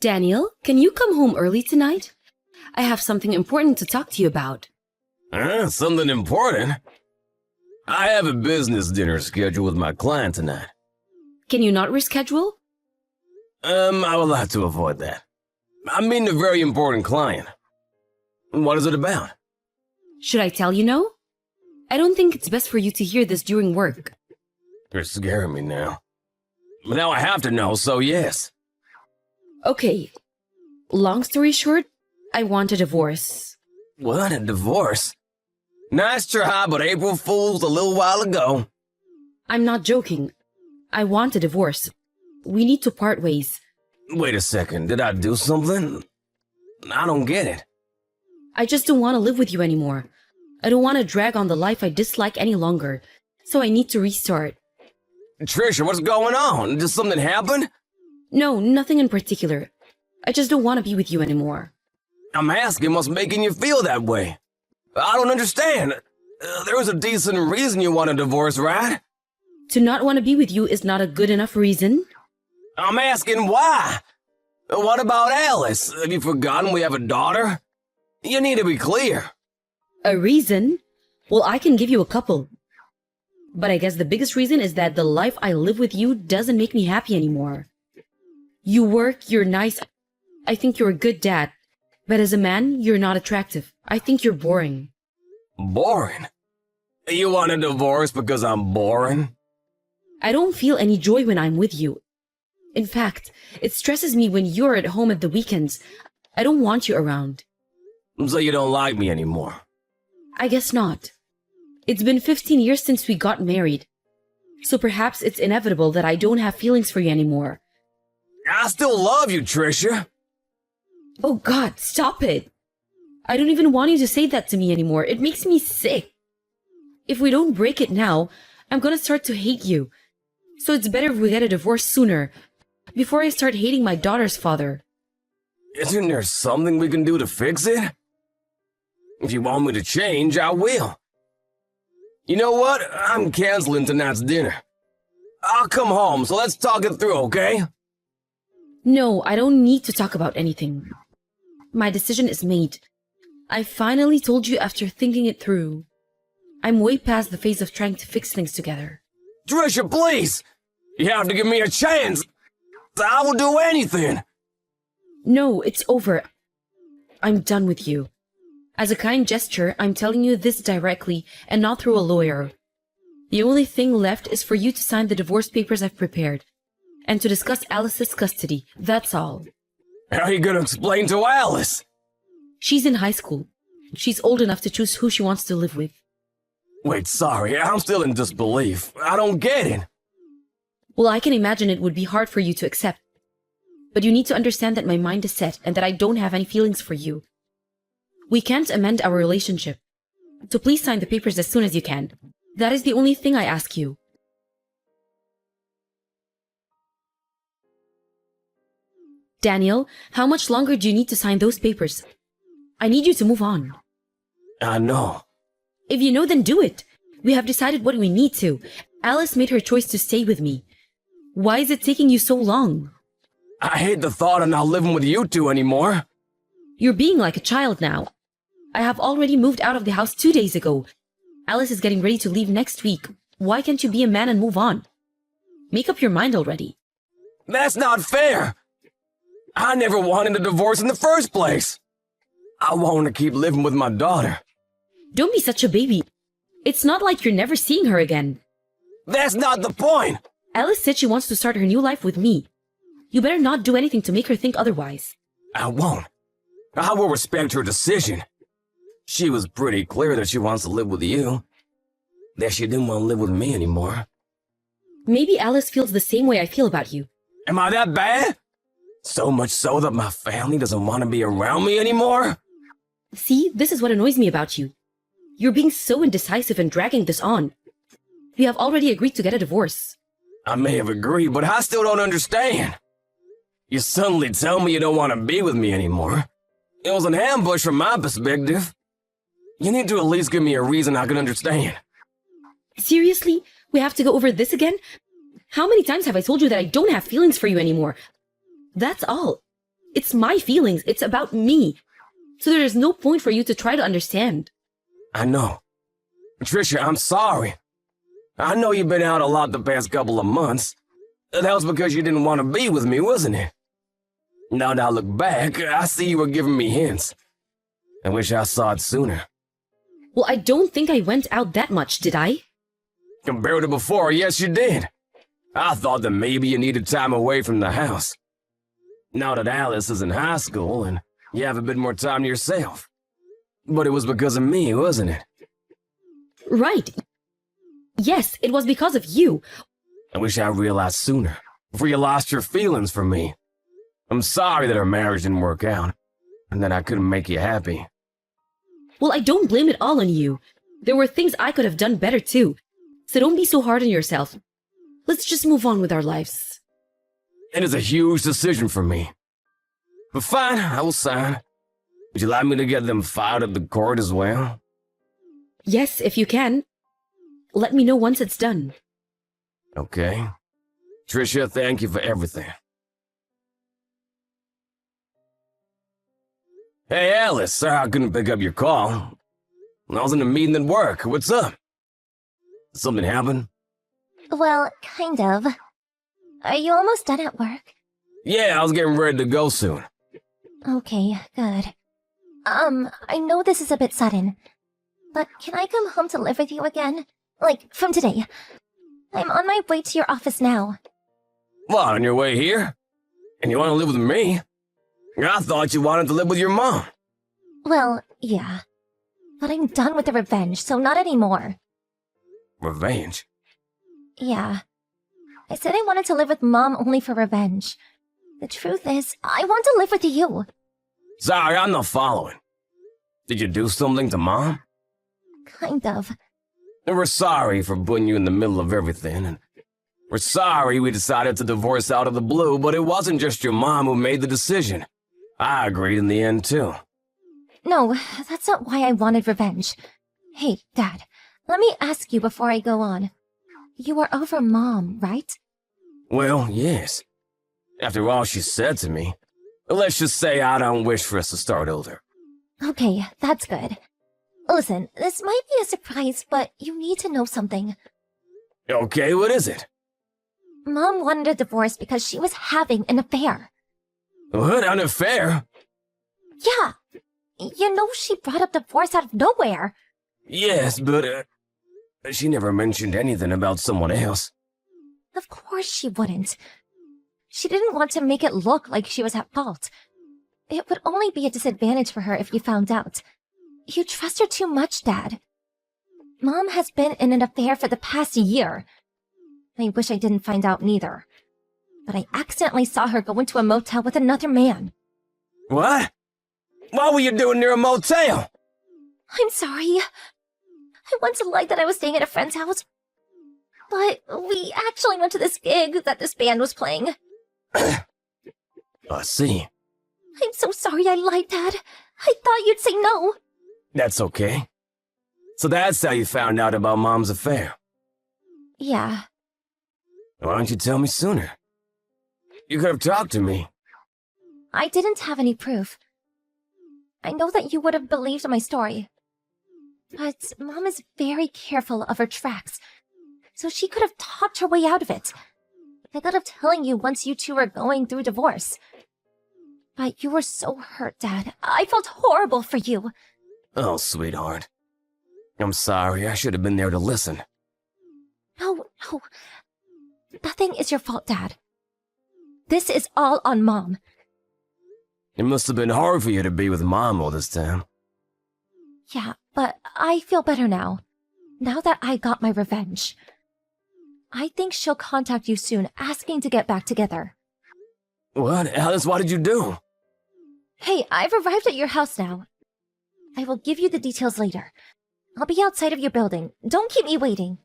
Daniel, can you come home early tonight? I have something important to talk to you about. Something important? I have a business dinner scheduled with my client tonight. Can you not reschedule? I would like to avoid that. I'm meeting a very important client. What is it about? Should I tell you no? I don't think it's best for you to hear this during work. You're scaring me now. But now I have to know, so yes. Okay. Long story short, I want a divorce. What, a divorce? Nice try, but April Fool's a little while ago. I'm not joking. I want a divorce. We need to part ways. Wait a second, did I do something? I don't get it. I just don't want to live with you anymore. I don't want to drag on the life I dislike any longer. So I need to restart. Trisha, what's going on? Did something happen? No, nothing in particular. I just don't want to be with you anymore. I'm asking what's making you feel that way. I don't understand. There was a decent reason you want a divorce, right? To not want to be with you is not a good enough reason. I'm asking why. What about Alice? Have you forgotten we have a daughter? You need to be clear. A reason? Well, I can give you a couple. But I guess the biggest reason is that the life I live with you doesn't make me happy anymore. You work, you're nice. I think you're a good dad. But as a man, you're not attractive. I think you're boring. Boring? You want a divorce because I'm boring? I don't feel any joy when I'm with you. In fact, it stresses me when you're at home at the weekends. I don't want you around. So you don't like me anymore? I guess not. It's been 15 years since we got married. So perhaps it's inevitable that I don't have feelings for you anymore. I still love you, Trisha. Oh God, stop it. I don't even want you to say that to me anymore. It makes me sick. If we don't break it now, I'm gonna start to hate you. So it's better if we get a divorce sooner, before I start hating my daughter's father. Isn't there something we can do to fix it? If you want me to change, I will. You know what? I'm canceling tonight's dinner. I'll come home, so let's talk it through, okay? No, I don't need to talk about anything. My decision is made. I finally told you after thinking it through. I'm way past the phase of trying to fix things together. Trisha, please! You have to give me a chance! I will do anything! No, it's over. I'm done with you. As a kind gesture, I'm telling you this directly and not through a lawyer. The only thing left is for you to sign the divorce papers I've prepared, and to discuss Alice's custody. That's all. How are you gonna explain to Alice? She's in high school. She's old enough to choose who she wants to live with. Wait, sorry, I'm still in disbelief. I don't get it. Well, I can imagine it would be hard for you to accept. But you need to understand that my mind is set and that I don't have any feelings for you. We can't amend our relationship. So please sign the papers as soon as you can. That is the only thing I ask you. Daniel, how much longer do you need to sign those papers? I need you to move on. I know. If you know, then do it. We have decided what we need to. Alice made her choice to stay with me. Why is it taking you so long? I hate the thought of not living with you two anymore. You're being like a child now. I have already moved out of the house 2 days ago. Alice is getting ready to leave next week. Why can't you be a man and move on? Make up your mind already. That's not fair. I never wanted a divorce in the first place. I want to keep living with my daughter. Don't be such a baby. It's not like you're never seeing her again. That's not the point. Alice said she wants to start her new life with me. You better not do anything to make her think otherwise. I won't. I will respect her decision. She was pretty clear that she wants to live with you. That she didn't want to live with me anymore. Maybe Alice feels the same way I feel about you. Am I that bad? So much so that my family doesn't want to be around me anymore? See, this is what annoys me about you. You're being so indecisive and dragging this on. We have already agreed to get a divorce. I may have agreed, but I still don't understand. You suddenly tell me you don't want to be with me anymore. It was an ambush from my perspective. You need to at least give me a reason I can understand. Seriously? We have to go over this again? How many times have I told you that I don't have feelings for you anymore? That's all. It's my feelings. It's about me. So there is no point for you to try to understand. I know. Trisha, I'm sorry. I know you've been out a lot the past couple of months. That was because you didn't want to be with me, wasn't it? Now that I look back, I see you were giving me hints. I wish I saw it sooner. Well, I don't think I went out that much, did I? Compared to before, yes you did. I thought that maybe you needed time away from the house. Now that Alice is in high school and you have a bit more time to yourself. But it was because of me, wasn't it? Right. Yes, it was because of you. I wish I realized sooner, before you lost your feelings for me. I'm sorry that our marriage didn't work out, and that I couldn't make you happy. Well, I don't blame it all on you. There were things I could have done better too. So don't be so hard on yourself. Let's just move on with our lives. It is a huge decision for me. But fine, I will sign. Would you like me to get them filed at the court as well? Yes, if you can. Let me know once it's done. Okay. Trisha, thank you for everything. Hey, Alice, sorry I couldn't pick up your call. I was in a meeting at work. What's up? Something happened? Well, kind of. Are you almost done at work? Yeah, I was getting ready to go soon. Okay, good. I know this is a bit sudden, but can I come home to live with you again? Like, from today. I'm on my way to your office now. What, on your way here? And you want to live with me? I thought you wanted to live with your mom. Well, yeah. But I'm done with the revenge, so not anymore. Revenge? Yeah. I said I wanted to live with Mom only for revenge. The truth is, I want to live with you. Sorry, I'm not following. Did you do something to Mom? Kind of. And we're sorry for putting you in the middle of everything, and we're sorry we decided to divorce out of the blue, but it wasn't just your mom who made the decision. I agreed in the end, too. No, that's not why I wanted revenge. Hey, Dad, let me ask you before I go on. You are over Mom, right? Well, yes. After all she said to me, let's just say I don't wish for us to start over. Okay, that's good. Listen, this might be a surprise, but you need to know something. Okay, what is it? Mom wanted a divorce because she was having an affair. What, an affair? Yeah. You know she brought up divorce out of nowhere. Yes, but, she never mentioned anything about someone else. Of course she wouldn't. She didn't want to make it look like she was at fault. It would only be a disadvantage for her if you found out. You trust her too much, Dad. Mom has been in an affair for the past year. I wish I didn't find out neither. But I accidentally saw her go into a motel with another man. What? What were you doing near a motel? I'm sorry. I once lied that I was staying at a friend's house. But we actually went to this gig that this band was playing. I see. I'm so sorry I lied, Dad. I thought you'd say no. That's okay. So that's how you found out about Mom's affair. Yeah. Why don't you tell me sooner? You could have talked to me. I didn't have any proof. I know that you would have believed my story. But Mom is very careful of her tracks, so she could have talked her way out of it. I thought of telling you once you two were going through divorce. But you were so hurt, Dad. I felt horrible for you. Oh, sweetheart. I'm sorry, I should have been there to listen. No. Nothing is your fault, Dad. This is all on Mom. It must have been hard for you to be with Mom all this time. Yeah, but I feel better now. Now that I got my revenge. I think she'll contact you soon, asking to get back together. What? Alice, what did you do? Hey, I've arrived at your house now. I will give you the details later. I'll be outside of your building. Don't keep me waiting.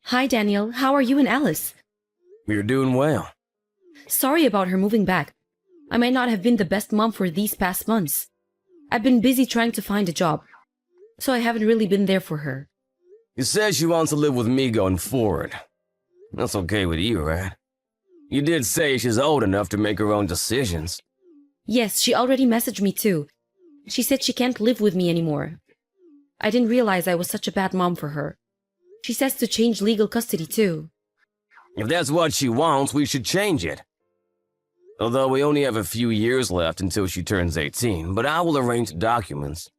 Hi, Daniel. How are you and Alice? You're doing well. Sorry about her moving back. I might not have been the best mom for these past months. I've been busy trying to find a job, so I haven't really been there for her. You said she wants to live with me going forward. That's okay with you, right? You did say she's old enough to make her own decisions. Yes, she already messaged me too. She said she can't live with me anymore. I didn't realize I was such a bad mom for her. She says to change legal custody too. If that's what she wants, we should change it. Although we only have a few years left until she turns 18, but I will arrange the documents.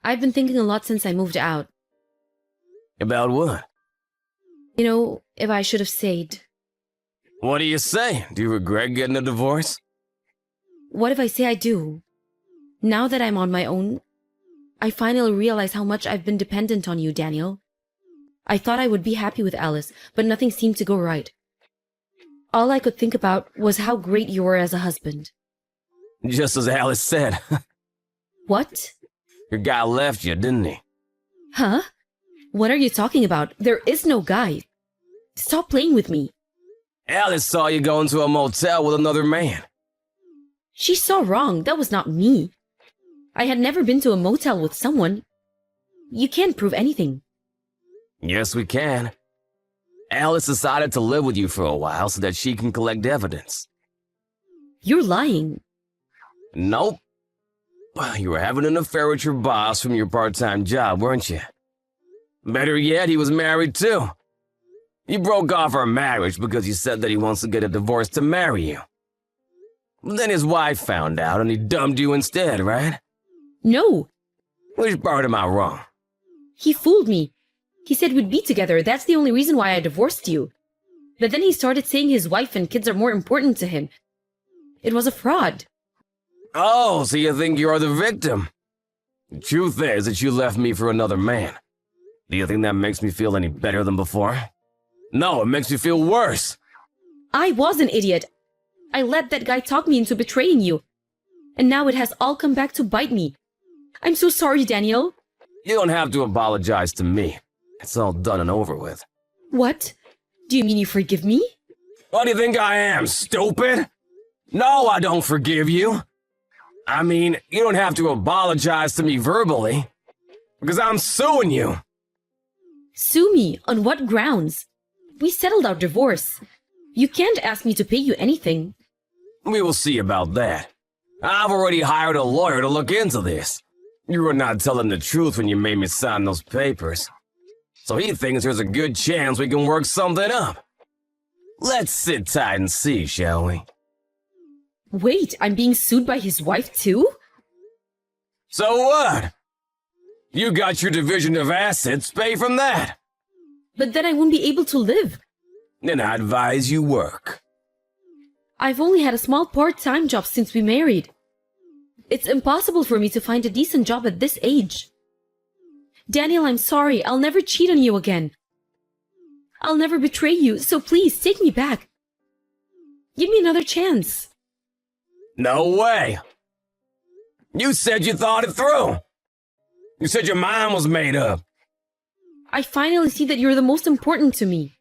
I've been thinking a lot since I moved out. About what? You know, if I should have stayed. What do you say? Do you regret getting a divorce? What if I say I do? Now that I'm on my own, I finally realize how much I've been dependent on you, Daniel. I thought I would be happy with Alice, but nothing seemed to go right. All I could think about was how great you were as a husband. Just as Alice said. What? Your guy left you, didn't he? Huh? What are you talking about? There is no guy. Stop playing with me. Alice saw you go into a motel with another man. She saw wrong. That was not me. I had never been to a motel with someone. You can't prove anything. Yes, we can. Alice decided to live with you for a while so that she can collect evidence. You're lying. Nope. You were having an affair with your boss from your part-time job, weren't you? Better yet, he was married too. You broke off our marriage because he said that he wants to get a divorce to marry you. Then his wife found out and he dumped you instead, right? No. Which part am I wrong? He fooled me. He said we'd be together. That's the only reason why I divorced you. But then he started saying his wife and kids are more important to him. It was a fraud. Oh, so you think you're the victim? The truth is that you left me for another man. Do you think that makes me feel any better than before? No, it makes me feel worse. I was an idiot. I let that guy talk me into betraying you. And now it has all come back to bite me. I'm so sorry, Daniel. You don't have to apologize to me. It's all done and over with. What? Do you mean you forgive me? What do you think I am, stupid? No, I don't forgive you. I mean, you don't have to apologize to me verbally. Because I'm suing you. Sue me? On what grounds? We settled our divorce. You can't ask me to pay you anything. We will see about that. I've already hired a lawyer to look into this. You were not telling the truth when you made me sign those papers. So he thinks there's a good chance we can work something up. Let's sit tight and see, shall we? Wait, I'm being sued by his wife too? So what? You got your division of assets, pay from that. But then I won't be able to live. Then I advise you work. I've only had a small part-time job since we married. It's impossible for me to find a decent job at this age. Daniel, I'm sorry. I'll never cheat on you again. I'll never betray you, so please take me back. Give me another chance. No way. You said you thought it through. You said your mind was made up. I finally see that you're the most important to me.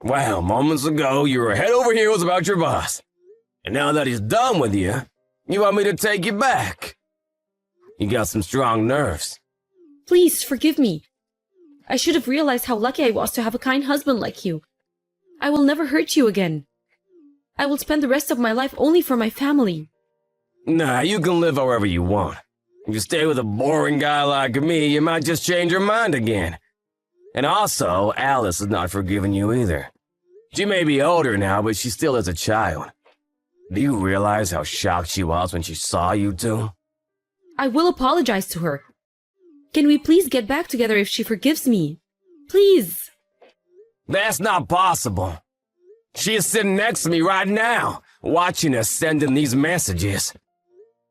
Well, moments ago, you were head over heels about your boss. And now that he's done with you, you want me to take you back. You got some strong nerves. Please forgive me. I should have realized how lucky I was to have a kind husband like you. I will never hurt you again. I will spend the rest of my life only for my family. Nah, you can live however you want. If you stay with a boring guy like me, you might just change your mind again. And also, Alice is not forgiving you either. She may be older now, but she still is a child. Do you realize how shocked she was when she saw you two? I will apologize to her. Can we please get back together if she forgives me? Please. That's not possible. She is sitting next to me right now, watching us sending these messages.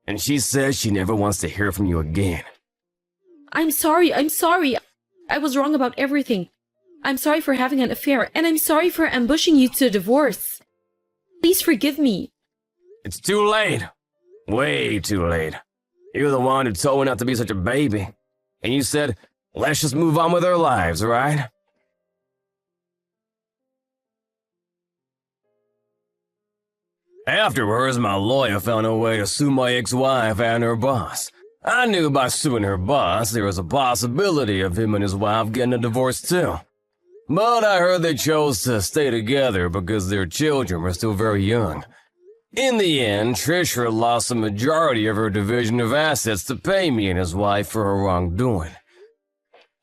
And she says she never wants to hear from you again. I'm sorry. I was wrong about everything. I'm sorry for having an affair, and I'm sorry for ambushing you to a divorce. Please forgive me. It's too late. Way too late. You're the one who told me not to be such a baby. And you said, let's just move on with our lives, right? Afterwards, my lawyer found a way to sue my ex-wife and her boss. I knew by suing her boss, there was a possibility of him and his wife getting a divorce too. But I heard they chose to stay together because their children were still very young. In the end, Trisha lost the majority of her division of assets to pay me and his wife for her wrongdoing.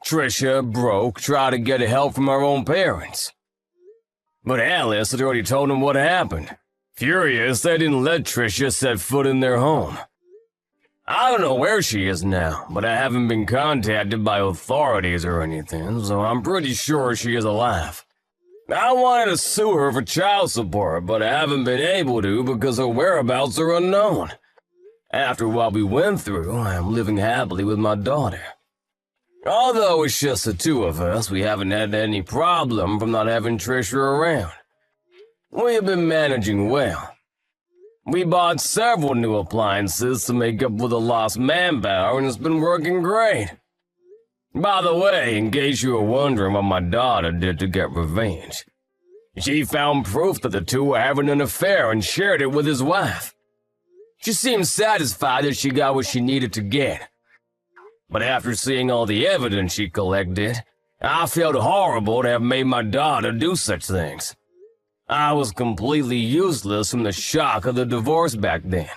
Trisha, broke, tried to get help from her own parents. But Alice had already told him what happened. Furious, they didn't let Trisha set foot in their home. I don't know where she is now, but I haven't been contacted by authorities or anything, so I'm pretty sure she is alive. I wanted to sue her for child support, but I haven't been able to because her whereabouts are unknown. After what we went through, I am living happily with my daughter. Although it's just the two of us, we haven't had any problem from not having Trisha around. We have been managing well. We bought several new appliances to make up for the lost manpower, and it's been working great. By the way, in case you were wondering what my daughter did to get revenge, she found proof that the two were having an affair and shared it with his wife. She seemed satisfied that she got what she needed to get. But after seeing all the evidence she collected, I felt horrible to have made my daughter do such things. I was completely useless from the shock of the divorce back then.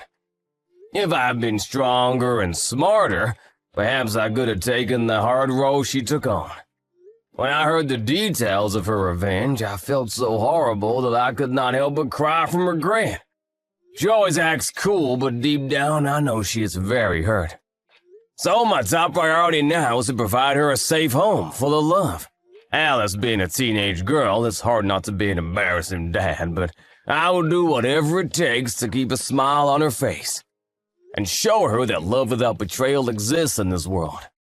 If I had been stronger and smarter, perhaps I could have taken the hard role she took on. When I heard the details of her revenge, I felt so horrible that I could not help but cry from regret. She always acts cool, but deep down I know she is very hurt. So my top priority now is to provide her a safe home full of love. Alice being a teenage girl, it's hard not to be an embarrassing dad, but I will do whatever it takes to keep a smile on her face and show her that love without betrayal exists in this world.